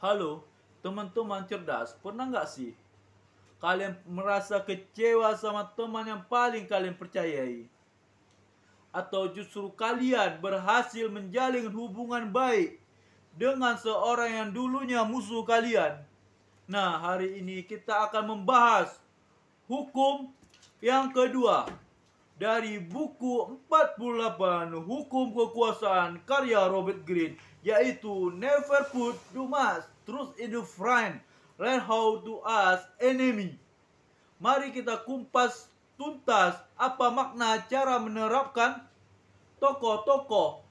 Halo, teman-teman cerdas, pernah nggak sih kalian merasa kecewa sama teman yang paling kalian percayai? Atau justru kalian berhasil menjalin hubungan baik dengan seorang yang dulunya musuh kalian? Nah, hari ini kita akan membahas hukum yang kedua dari buku 48 Hukum Kekuasaan karya Robert Greene, yaitu Never Put Too Much Trust in a Friend, Learn How to Ask Enemy. Mari kita kumpas tuntas apa makna cara menerapkan tokoh-tokoh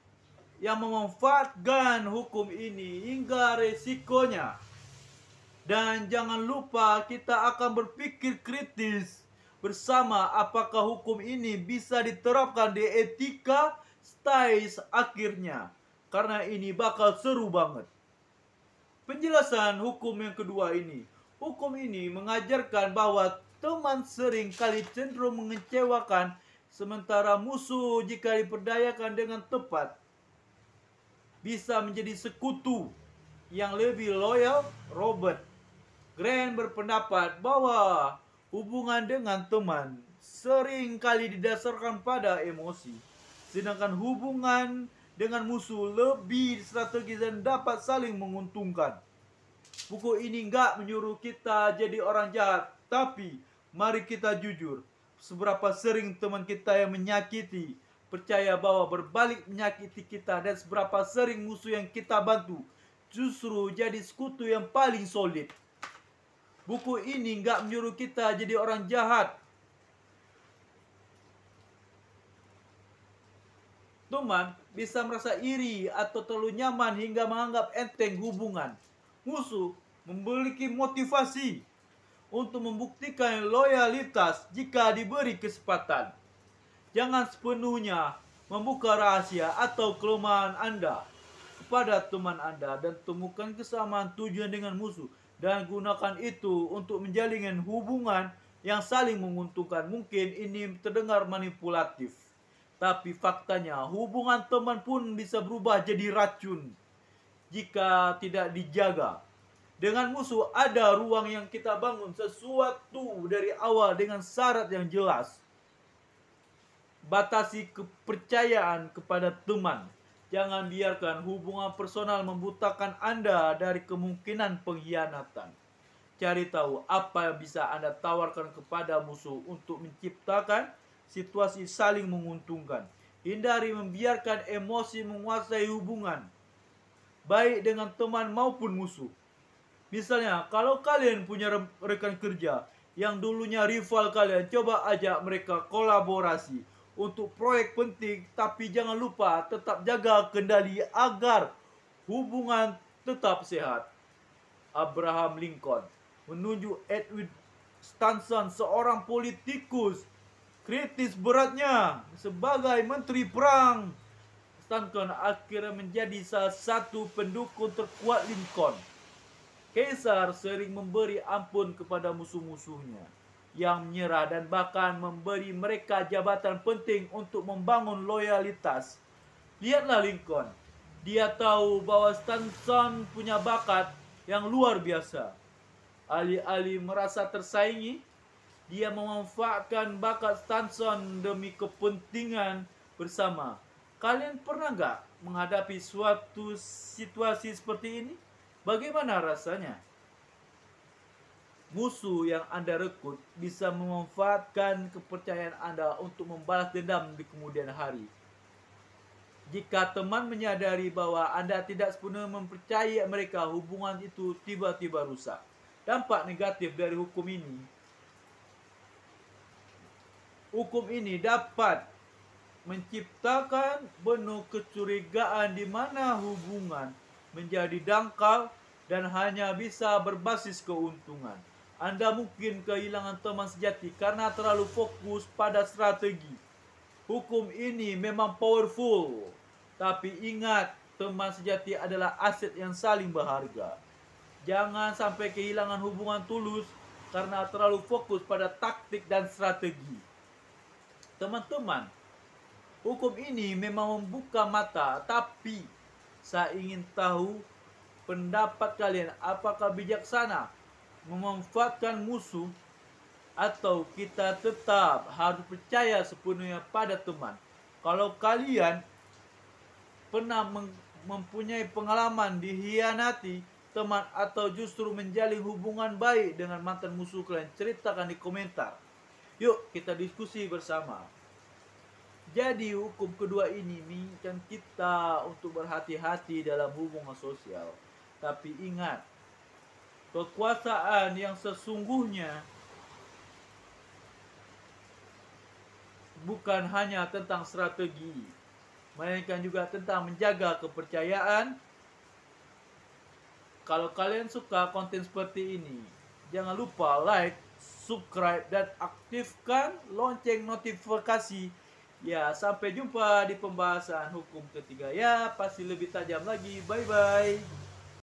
yang memanfaatkan hukum ini hingga resikonya. Dan jangan lupa kita akan berpikir kritis bersama apakah hukum ini bisa diterapkan di etika stage akhirnya. Karena ini bakal seru banget. Penjelasan hukum yang kedua ini. Hukum ini mengajarkan bahwa teman sering kali cenderung mengecewakan, sementara musuh jika diperdayakan dengan tepat bisa menjadi sekutu yang lebih loyal. Robert Greene berpendapat bahwa hubungan dengan teman sering kali didasarkan pada emosi, sedangkan hubungan dengan musuh lebih strategis dan dapat saling menguntungkan. Buku ini nggak menyuruh kita jadi orang jahat, tapi mari kita jujur, seberapa sering teman kita yang menyakiti, percaya bahwa berbalik menyakiti kita, dan seberapa sering musuh yang kita bantu justru jadi sekutu yang paling solid. Buku ini nggak menyuruh kita jadi orang jahat. Teman bisa merasa iri atau terlalu nyaman hingga menganggap enteng hubungan. Musuh memiliki motivasi untuk membuktikan loyalitas jika diberi kesempatan. Jangan sepenuhnya membuka rahasia atau kelemahan Anda kepada teman Anda dan temukan kesamaan tujuan dengan musuh dan gunakan itu untuk menjalin hubungan yang saling menguntungkan. Mungkin ini terdengar manipulatif, tapi faktanya hubungan teman pun bisa berubah jadi racun jika tidak dijaga. Dengan musuh ada ruang yang kita bangun sesuatu dari awal dengan syarat yang jelas. Batasi kepercayaan kepada teman. Jangan biarkan hubungan personal membutakan Anda dari kemungkinan pengkhianatan. Cari tahu apa yang bisa Anda tawarkan kepada musuh untuk menciptakan situasi saling menguntungkan. Hindari membiarkan emosi menguasai hubungan, baik dengan teman maupun musuh. Misalnya, kalau kalian punya rekan kerja yang dulunya rival kalian, coba ajak mereka kolaborasi untuk proyek penting, tapi jangan lupa tetap jaga kendali agar hubungan tetap sehat. Abraham Lincoln menunjuk Edwin Stanton, seorang politikus kritis beratnya sebagai menteri perang. Stanton akhirnya menjadi salah satu pendukung terkuat Lincoln. Kaisar sering memberi ampun kepada musuh-musuhnya yang menyerah dan bahkan memberi mereka jabatan penting untuk membangun loyalitas. Lihatlah Lincoln. Dia tahu bahwa Stanton punya bakat yang luar biasa. Alih-alih merasa tersaingi, dia memanfaatkan bakat Stanton demi kepentingan bersama. Kalian pernah nggak menghadapi suatu situasi seperti ini? Bagaimana rasanya? Musuh yang Anda rekrut bisa memanfaatkan kepercayaan Anda untuk membalas dendam di kemudian hari. Jika teman menyadari bahwa Anda tidak sepenuhnya mempercayai mereka, hubungan itu tiba-tiba rusak. Dampak negatif dari hukum ini dapat menciptakan penuh kecurigaan di mana hubungan menjadi dangkal dan hanya bisa berbasis keuntungan. Anda mungkin kehilangan teman sejati karena terlalu fokus pada strategi. Hukum ini memang powerful, tapi ingat, teman sejati adalah aset yang saling berharga. Jangan sampai kehilangan hubungan tulus karena terlalu fokus pada taktik dan strategi. Teman-teman, hukum ini memang membuka mata, tapi saya ingin tahu pendapat kalian, apakah bijaksana memanfaatkan musuh atau kita tetap harus percaya sepenuhnya pada teman? Kalau kalian pernah mempunyai pengalaman dikhianati teman atau justru menjalin hubungan baik dengan mantan musuh kalian, ceritakan di komentar. Yuk kita diskusi bersama. Jadi hukum kedua ini mengingatkan kita untuk berhati-hati dalam hubungan sosial. Tapi ingat, kekuasaan yang sesungguhnya bukan hanya tentang strategi, melainkan juga tentang menjaga kepercayaan. Kalau kalian suka konten seperti ini, jangan lupa like, subscribe, dan aktifkan lonceng notifikasi. Ya, sampai jumpa di pembahasan hukum ketiga. Ya, pasti lebih tajam lagi. Bye-bye.